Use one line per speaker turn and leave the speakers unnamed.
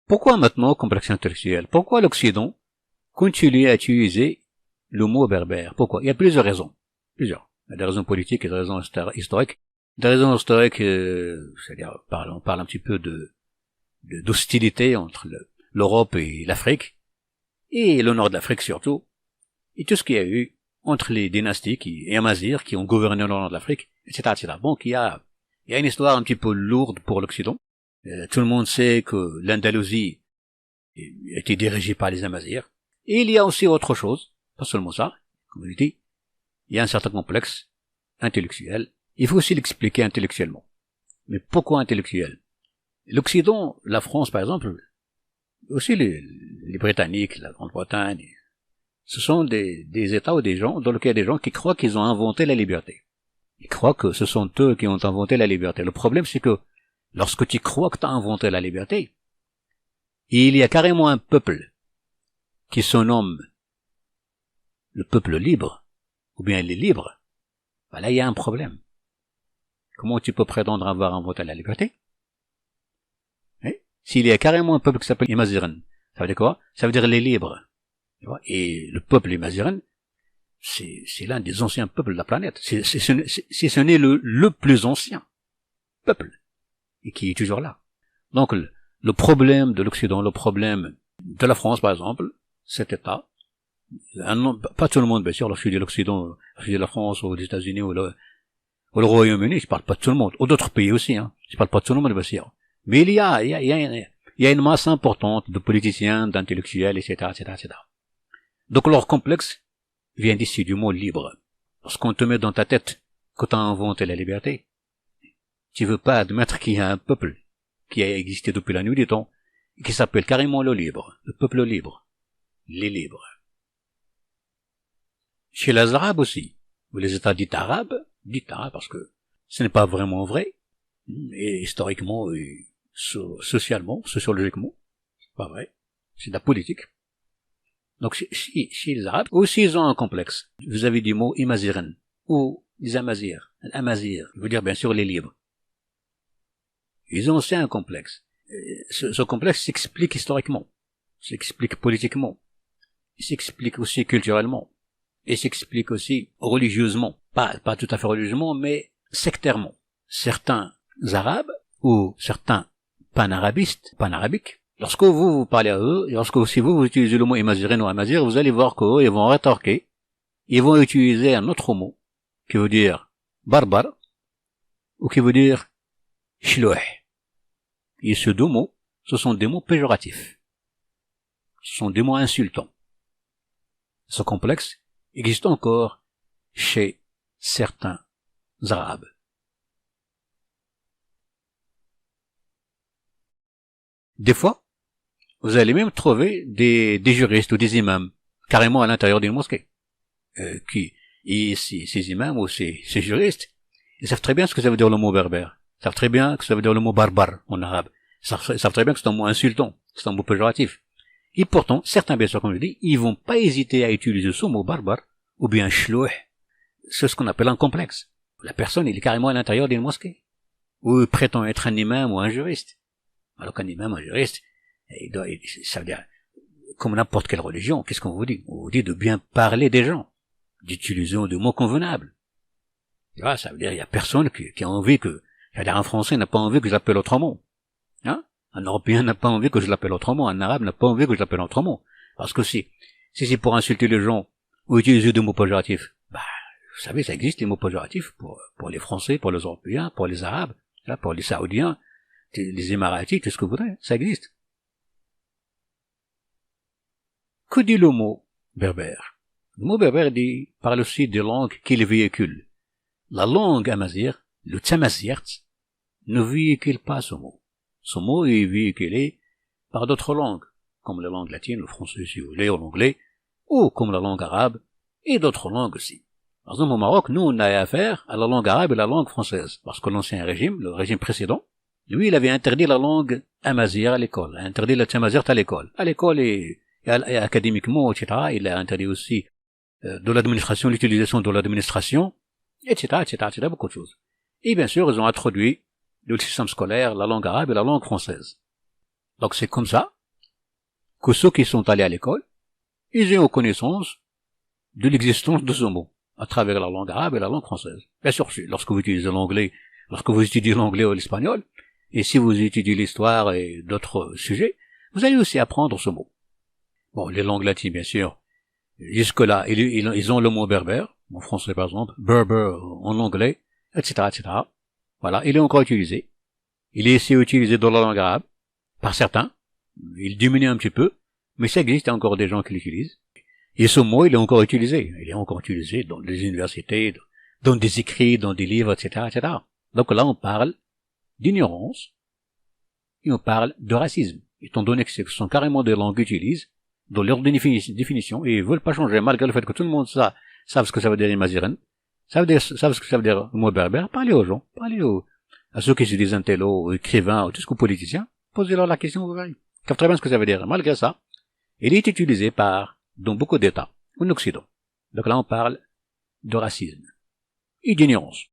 Pourquoi maintenant complexe intellectuel? Pourquoi l'Occident continue à utiliser le mot berbère? Pourquoi? Il y a plusieurs raisons. Plusieurs. Il y a des raisons politiques et des raisons historiques. Des raisons historiques, c'est-à-dire, on parle un petit peu d'hostilité entre l'Europe et l'Afrique, et le nord de l'Afrique surtout, et tout ce qu'il y a eu entre les dynasties et Amazirs qui ont gouverné le nord de l'Afrique, etc., etc. Donc il y a une histoire un petit peu lourde pour l'Occident. Tout le monde sait que l'Andalousie était dirigée par les Amazirs. Et il y a aussi autre chose, pas seulement ça, comme je l'ai dit, il y a un certain complexe intellectuel. Il faut aussi l'expliquer intellectuellement. Mais pourquoi intellectuel? L'Occident, la France par exemple, aussi les Britanniques, la Grande-Bretagne, ce sont des États ou des gens dans lesquels il y a des gens qui croient qu'ils ont inventé la liberté. Ils croient que ce sont eux qui ont inventé la liberté. Le problème, c'est que lorsque tu crois que tu as inventé la liberté, il y a carrément un peuple qui se nomme le peuple libre, ou bien les libres. Là, il y a un problème. Comment tu peux prétendre avoir inventé la liberté? S'il y a carrément un peuple qui s'appelle Imaziran, ça veut dire quoi? Ça veut dire les libres. Et le peuple Imaziran, c'est l'un des anciens peuples de la planète. Si ce n'est le plus ancien peuple, et qui est toujours là. Donc, le problème de l'Occident, le problème de la France, par exemple, cet État, pas tout le monde, bien sûr, lorsque je dis l'Occident, lorsque je dis la France, ou les États-Unis, ou le Royaume-Uni, je parle pas de tout le monde, ou d'autres pays aussi, je parle pas de tout le monde, bien sûr. Mais il y a une masse importante de politiciens, d'intellectuels, etc., etc., etc. Donc leur complexe vient d'ici, du mot libre. Lorsqu'on te met dans ta tête que tu as inventé la liberté, tu veux pas admettre qu'il y a un peuple qui a existé depuis la nuit des temps, et qui s'appelle carrément le libre, le peuple libre, les libres. Chez les Arabes aussi, ou les États dits arabes, parce que ce n'est pas vraiment vrai, et historiquement, et socialement, sociologiquement, c'est pas vrai, c'est de la politique. Donc chez les Arabes, aussi ils ont un complexe. Vous avez du mot Imaziran, ou les Amazirs, Amazir, je veux dire bien sûr les libres. Ils ont aussi un complexe. Ce complexe s'explique historiquement, s'explique politiquement, s'explique aussi culturellement, et s'explique aussi religieusement. Pas tout à fait religieusement, mais sectairement. Certains Arabes, ou certains panarabiques, lorsque vous parlez à eux, et si vous utilisez le mot Imazirin ou Amazir, vous allez voir qu'eux, ils vont rétorquer, ils vont utiliser un autre mot, qui veut dire barbare, ou qui veut dire shlouh. Et ces deux mots, ce sont des mots péjoratifs. Ce sont des mots insultants. Ce complexe existe encore chez certains Arabes. Des fois, vous allez même trouver des juristes ou des imams carrément à l'intérieur d'une mosquée. Ces imams ou ces juristes, ils savent très bien ce que ça veut dire le mot berbère. Ils savent très bien que ça veut dire le mot barbare en arabe. Ils savent très bien que c'est un mot insultant, c'est un mot péjoratif. Et pourtant, certains, bien sûr, comme je dis, ils vont pas hésiter à utiliser ce mot barbare, ou bien shlouh. C'est ce qu'on appelle un complexe. La personne, il est carrément à l'intérieur d'une mosquée. Ou il prétend être un imam ou un juriste. Alors qu'un imam, un juriste, ça veut dire, comme n'importe quelle religion, qu'est-ce qu'on vous dit? On vous dit de bien parler des gens, d'utiliser des mots convenables. Tu vois, ça veut dire, il y a personne qui a envie que, c'est-à-dire un Français n'a pas envie que je l'appelle autrement. Un Européen n'a pas envie que je l'appelle autrement. Un Arabe n'a pas envie que je l'appelle autrement. Parce que si c'est pour insulter les gens ou utiliser des mots péjoratifs, vous savez, ça existe, les mots péjoratifs pour les Français, pour les Européens, pour les Arabes, pour les Saoudiens, les Émiratis, tout ce que vous voudrez, ça existe. Que dit le mot berbère? Le mot berbère parle aussi des langues qu'il véhicule. La langue amazigh, le tamazight, ne véhicule pas ce mot. Ce mot est véhiculé par d'autres langues, comme la langue latine, le français si vous voulez, ou l'anglais, ou comme la langue arabe, et d'autres langues aussi. Par exemple, au Maroc, nous, on a affaire à la langue arabe et la langue française, parce que l'ancien régime, le régime précédent, lui, il avait interdit la langue amazigh à l'école, interdit le tamazight à l'école. À l'école et académiquement, etc., il a interdit aussi de l'administration, l'utilisation de l'administration, etc., beaucoup de choses. Et bien sûr, ils ont introduit le système scolaire, la langue arabe et la langue française. Donc c'est comme ça que ceux qui sont allés à l'école, ils aient connaissance de l'existence de ce mot, à travers la langue arabe et la langue française. Bien sûr, lorsque vous utilisez l'anglais, lorsque vous étudiez l'anglais ou l'espagnol, et si vous étudiez l'histoire et d'autres sujets, vous allez aussi apprendre ce mot. Bon, les langues latines, bien sûr, jusque-là, ils ont le mot berbère, en français par exemple, berber en anglais, etc., etc. Voilà, il est encore utilisé. Il est aussi utilisé dans la langue arabe, par certains. Il diminue un petit peu, mais ça existe, il y a encore des gens qui l'utilisent. Et ce mot, il est encore utilisé. Il est encore utilisé dans les universités, dans des écrits, dans des livres, etc., etc. Donc là, on parle d'ignorance, et on parle de racisme, étant donné que ce sont carrément des langues utilisées dans leur définition, et ils veulent pas changer, malgré le fait que tout le monde savent ce que ça veut dire imaziren, savent ce que ça veut dire le mot berbère. Parlez aux gens, à ceux qui se disent intello, écrivains, ou tout ce que politiciens, posez-leur la question, vous verrez. Ils savent très bien ce que ça veut dire. Malgré ça, il est utilisé dans beaucoup d'États, en Occident. Donc là, on parle de racisme et d'ignorance.